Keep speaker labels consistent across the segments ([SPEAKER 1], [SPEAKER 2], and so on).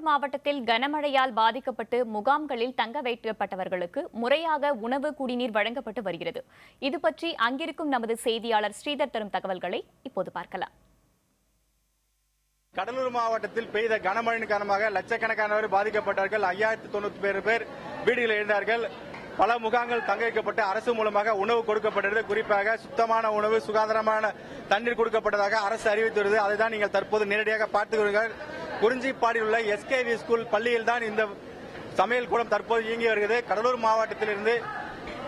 [SPEAKER 1] கடலூர் மாவட்டத்தில் கனமழையால் பாதிக்கப்பட்டு முகாம்களில் தங்க வைக்கப்பட்டவர்களுக்கு முறையாக உணவு குடிநீர் வழங்கப்பட்டு வருகிறது. இதுபற்றி அங்கிருக்கும் நமது செய்தியாளர் ஸ்ரீதர் தரும் தகவல்களை இப்போது பார்க்கலாம்.
[SPEAKER 2] கடலூர் மாவட்டத்தில் பெய்த கனமழையின் காரணமாக லட்சக்கணக்கானவர் பாதிக்கப்பட்டார்கள். 5090 பேர் வீடுகளில் இருந்தார்கள். பல முகாம்கள் தங்க வைக்கப்பட்டு அரசு மூலமாக உணவு கொடுக்கப்பட்டது. குறிப்பாக சுத்தமான உணவு, சுகாதாரமான தண்ணீர் கொடுக்கப்பட்டதாக அரசு அறிவித்துள்ளது. அதைதான் நீங்கள் தற்போது நேரடியாக பார்த்துக்கிறீர்கள். குறிஞ்சிப்பாடியில் உள்ள எஸ்கேவி ஸ்கூல் பள்ளியில் தான் இந்த சமையல் கூடம் தற்போது இயங்கி வருகிறது. கடலூர் மாவட்டத்திலிருந்து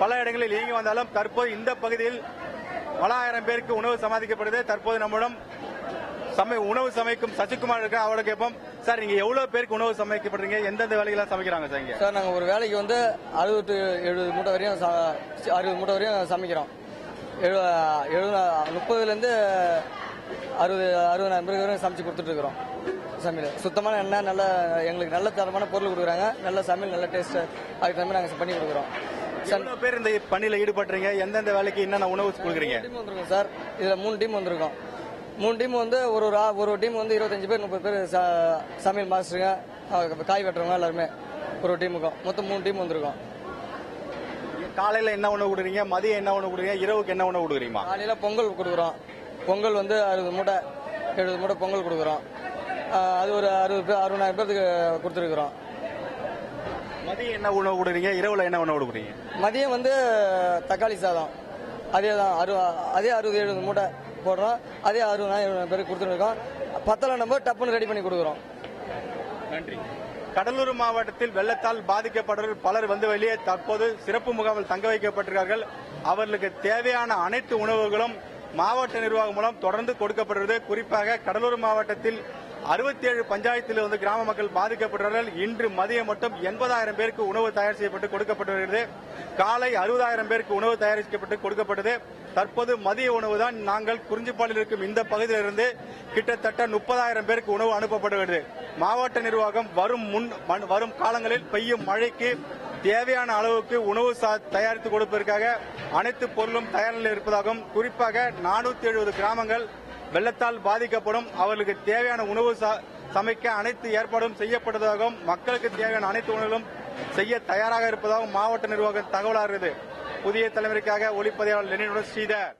[SPEAKER 2] பல இடங்களில் இயங்கி வந்தாலும் தற்போது இந்த பகுதியில் பல ஆயிரம் பேருக்கு உணவு சமாளிக்கப்படுது. தற்போது நம்மிடம் உணவு சமைக்கும் சசிகுமார் இருக்கு. அவளுக்கு கேட்போம், சார் நீங்க எவ்வளவு பேருக்கு உணவு சமைக்கப்படுறீங்க, எந்தெந்த வேலைகள்லாம் சமைக்கிறாங்க சார்?
[SPEAKER 3] சார் நாங்க ஒரு வேலைக்கு 60 to 70 மூட்டை வரையும் 60 மூட்டை வரையும் சமைக்கிறோம். 30லேருந்து 60,000 பேருக்கு வரையும் சமைச்சு கொடுத்துட்டு இருக்கிறோம். சமையல் சுத்தமான எண்ணெய், நல்ல எங்களுக்கு நல்ல தரமான பொருள் கொடுக்குறாங்க. நல்ல சமையல், நல்ல டேஸ்ட், அதுக்கு தகுந்த நாங்கள் பண்ணி கொடுக்குறோம்.
[SPEAKER 2] எவ்வளவு பேர் இந்த பணியில ஈடுபடுறீங்க, எந்தெந்த வேலைக்கு என்னென்ன உணவு கொடுக்குறீங்க?
[SPEAKER 3] டீம் வந்திருக்கோம் சார். இதுல 3 டீம் வந்திருக்கோம். 3 டீம் ஒரு டீம் 25 பேர் 30 பேர் சமையல் மாஸ்டருங்க, காய் வெட்டுறவங்க எல்லாருமே ஒரு டீமுக்கும் மொத்தம் 3 டீம் வந்திருக்கோம்.
[SPEAKER 2] காலையில என்ன உணவு கொடுக்குறீங்க, மதியம் என்ன உணவு கொடுக்குறீங்க, இரவுக்கு என்ன உணவு கொடுக்குறீங்க?
[SPEAKER 3] காலையில பொங்கல் கொடுக்குறோம். பொங்கல் 60 மூட்டை 70 மூட்டை பொங்கல் கொடுக்குறோம். அது ஒரு 60,000 பேருக்கு கொடுத்துருக்குறோம்.
[SPEAKER 2] மதியம் என்ன உணவு கொடுக்குறீங்க, இரவுல என்ன உணவு கொடுக்குறீங்க?
[SPEAKER 3] மதியம் தக்காளி சாதம், அதே 60-70 மூட்டை போடுறோம். அதே 60,000 பேருக்கு கொடுத்துருக்கோம். 10 நம்பர் டப்புன்னு ரெடி பண்ணி கொடுக்குறோம்.
[SPEAKER 2] நன்றி. கடலூர் மாவட்டத்தில் வெள்ளத்தால் பாதிக்கப்பட்டவர்கள் பலர் வெளியே தற்போது சிறப்பு முகாமில் தங்க வைக்கப்பட்டிருக்கிறார்கள். அவர்களுக்கு தேவையான அனைத்து உணவுகளும் மாவட்ட நிர்வாகம் மூலம் தொடர்ந்து கொடுக்கப்படுகிறது. குறிப்பாக கடலூர் மாவட்டத்தில் 67 பஞ்சாயத்தில் கிராம மக்கள் பாதிக்கப்பட்டார்கள். இன்று மதியம் மட்டும் 80,000 பேருக்கு உணவு தயார் செய்யப்பட்டு கொடுக்கப்பட்டு வருகிறது. காலை 60,000 பேருக்கு உணவு தயாரிக்கப்பட்டு கொடுக்கப்பட்டது. தற்போது மதிய உணவு தான் நாங்கள் குறிஞ்சிப்பாடியில் இருக்கும் இந்த பகுதியிலிருந்து கிட்டத்தட்ட 30,000 பேருக்கு உணவு அனுப்பப்படுகிறது. மாவட்ட நிர்வாகம் வரும் காலங்களில் பெய்யும் மழைக்கு தேவையான அளவுக்கு உணவு தயாரித்து கொடுப்பதற்காக அனைத்து பொருளும் தயார் நிலையில் இருப்பதாகவும், குறிப்பாக 470 கிராமங்கள் வெள்ளத்தால் பாதிக்கப்படும், அவர்களுக்கு தேவையான உணவு சமைக்க அனைத்து ஏற்பாடும் செய்யப்பட்டதாகவும், மக்களுக்கு தேவையான அனைத்து உணவுகளும் செய்ய தயாராக இருப்பதாகவும் மாவட்ட நிர்வாகம் தகவலாகிறது. புதிய தலைமுறைக்காக ஒளிப்பதிவாளர் லெனினுடன் ஸ்ரீதர்.